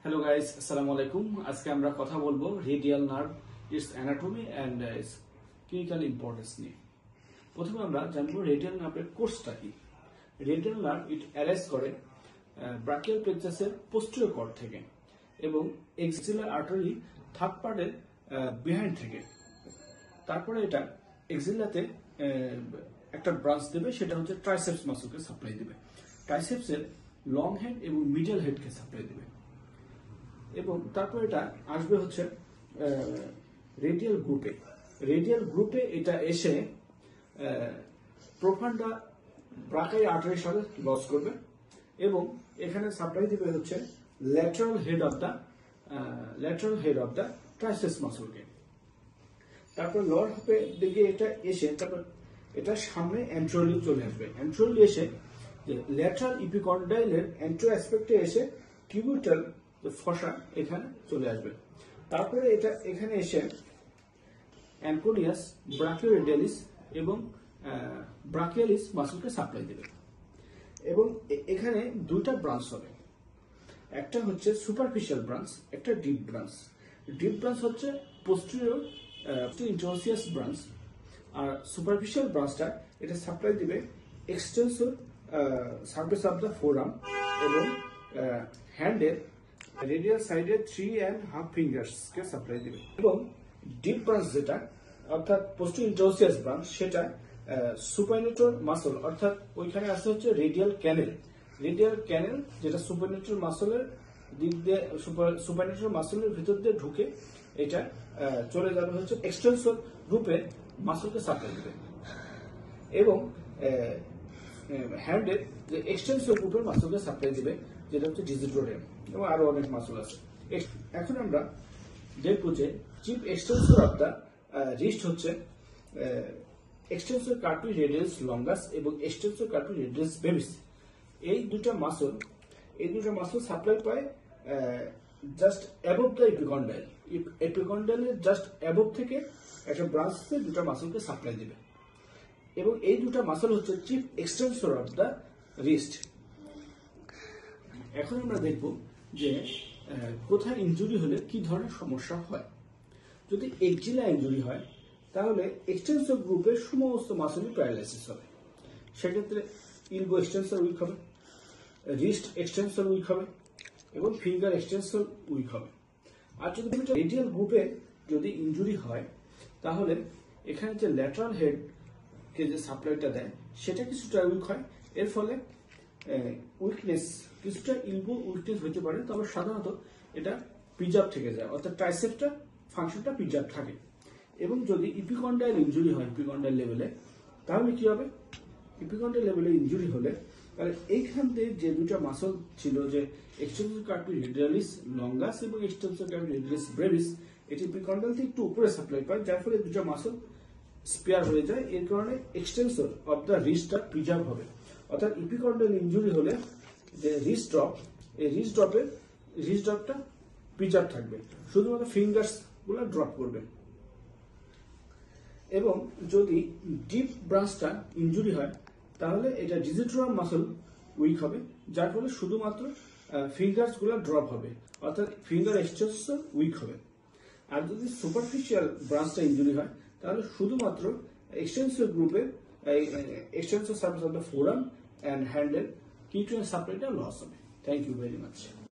Hello guys, আসসালামু আলাইকুম। আজকে আমরা কথা বলবো radial nerve, it's anatomy and clinical importance নিয়ে। প্রথমে আমরা জানবো রেডিয়াল নার্ভের কোর্সটা কি। রেডিয়াল নার্ভ ইট অ্যারাইজ করে ব্রাকিয়াল প্লেক্সাসের পোস্টেরিয়র কর্ড থেকে এবং এক্সিলার আর্টারি থার্ড পার্টের বিহাইন্ড থেকে। তারপরে এটা এক্সিলাতে একটা ব্রাঞ্চ দেবে, সেটা হচ্ছে ট্রাইসেপস মাসলকে সাপ্লাই দেবে। ট্রাইসেপসের লং হেড এবং মিডল হেডকে সাপ্লাই দেবে এবং তারপর এটা আসবে হচ্ছে রেডিয়াল গ্রুপে। রেডিয়াল গ্রুপে এটা এসে প্রোফান্ডা ব্রাকাই আর্টারির সাথে লস করবে এবং এখানে সাপ্লাই দিবে হচ্ছে lateral head of the triceps মাসলকে। তারপর লোয়ার হাফে দিকে এটা এসে তারপর এটা সামনে অ্যান্টেরিয়রলি চলে আসবে। অ্যান্টেরিয়রলি এসে ল্যাটারাল ইপিকন্ডাইলের অ্যান্টেরিয়র অ্যাসপেক্টে এসে টিবিউটাল ফসা এখানে চলে আসবে। তারপরে এটা এখানে এসে অ্যানকোনিয়াস, ব্রাকিওরেডিয়ালিস এবং ব্রাকিয়ালিস মাসলকে সাপ্লাই দেবে এবং এখানে দুইটা ব্রাঞ্চ হবে, একটা হচ্ছে সুপারফিশিয়াল ব্রাঞ্চ, একটা ডিপ ব্রাঞ্চ। ডিপ ব্রাঞ্চ হচ্ছে পোস্টেরিয়র ইন্টারওসিয়াস ব্রাঞ্চ, আর সুপারফিশিয়াল ব্রাঞ্চটা এটা সাপ্লাই দিবে extensor surface of the forum এবং হ্যান্ডের রেডিয়াল সাইডে 3.5 ফিঙ্গার্সকে সাপ্লাই দিবে। এবং ডিপ ব্রাঞ্চ যেটা অর্থাৎ পোস্টেরিয়র ইন্টারওসিয়াস ব্রাঞ্চ, সেটা সুপারনেটর মাসল অর্থাৎ ওইখানে আসছে হচ্ছে রেডিয়াল ক্যানেল যেটা সুপারনেটর মাসলের দিক দিয়ে সুপারনেটর মাসলের ভিতর দিয়ে ঢুকে এটা চলে যাবে হচ্ছে এক্সটেনসর রূপে মাসলকে সাপ্লাই দিবে এবং হ্যান্ডের যে এক্সটেনসর রূপের মাসলকে সাপ্লাই দিবে, যেটা হচ্ছে ডিজিটোরিয়াম এবং আরো অনেক মাসল আছে। এখন আমরা দেখবো যে chief extensor of the wrist হচ্ছে এক্সটেনসর কার্পি রেডিয়াস লঙ্গাস এবং এক্সটেনসর কার্পি রেডিয়াস ব্রেভিস। এই দুটা মাসল সাপ্লাই পায় জাস্ট অ্যাবভ দ্য এপিকন্ডাইল। এপিকন্ডাইলের জাস্ট অ্যাবভ থেকে একটা ব্রাঞ্চে দুটা মাসলকে সাপ্লাই দিবে এবং এই দুটা মাসল হচ্ছে chief extensor of the wrist. এখন আমরা দেখব যে কোথায় ইনজুরি হলে কি ধরনের সমস্যা হয়। যদি এক্সিলা ইনজুরি হয় তাহলে এক্সটেনসর গ্রুপের সমস্ত মাসলই প্যারালাইসিস হবে। সেক্ষেত্রে ইলবো এক্সটেনসর উইক হবে, রিস্ট এক্সটেনসর উইক হবে এবং ফিঙ্গার এক্সটেনসর উইক হবে। আর যদি রেডিয়াল গ্রুপে যদি ইনজুরি হয় তাহলে এখানে যে ল্যাটারাল হেডকে যে সাপ্লাইটা দেয় সেটা কিছুটা উইক হয়। এর ফলে উইকনেস, কিছুটা ইলবো উইকনেস হতে পারে, তবে সাধারণত এটা প্রিজার্ভ থেকে যায়, অর্থাৎ ট্রাইসেপটা ফাংশনটা প্রিজার্ভ থাকে। এবং যদি ইপিকন্ডাইল ইনজুরি হয় ইপিকন্ডাইল লেভেলে, তাহলে কি হবে? ইপিকন্ডাইল লেভেলে ইনজুরি হলে তাহলে এইখান থেকে যে দুটা মাসল ছিল, যে এক্সটেনসর কার্পি রেডিয়ালিস লঙ্গাস এবং এক্সটেনসর কার্পি রেডিয়ালিস ব্রেভিস, এটি ইপিকন্ডাইল থেকে একটু উপরে সাপ্লাই পায়, যার ফলে দুটা মাসল স্পেয়ার হয়ে যায়। এর কারণে এক্সটেনসর অফ দ্য রিস্টটা প্রিজার্ভ হবে। অর্থাৎ ইপিকন্ডাইল ইনজুরি হলে যে রিস্ট ড্রপ, এই রিস্ট ড্রপটা প্রিজার্ভ থাকবে, শুধুমাত্র ফিঙ্গার্স গুলো ড্রপ করবে। এবং যদি ডিপ ব্রাঞ্চটা ইনজুরি হয় তাহলে এটা ডিজিটোরিয়াম মাসল উইক হবে, যার ফলে শুধুমাত্র ফিঙ্গার্স গুলো ড্রপ হবে, অর্থাৎ ফিঙ্গার এক্সটেনসর উইক হবে। আর যদি সুপারফিশিয়াল ব্রাঞ্চটা ইনজুরি হয় তাহলে শুধুমাত্র এক্সটেনসর গ্রুপের extensor surface of the forearm and হ্যান্ডের কিউটিএন সাপ্লাইটা লস হবে। Thank you very much.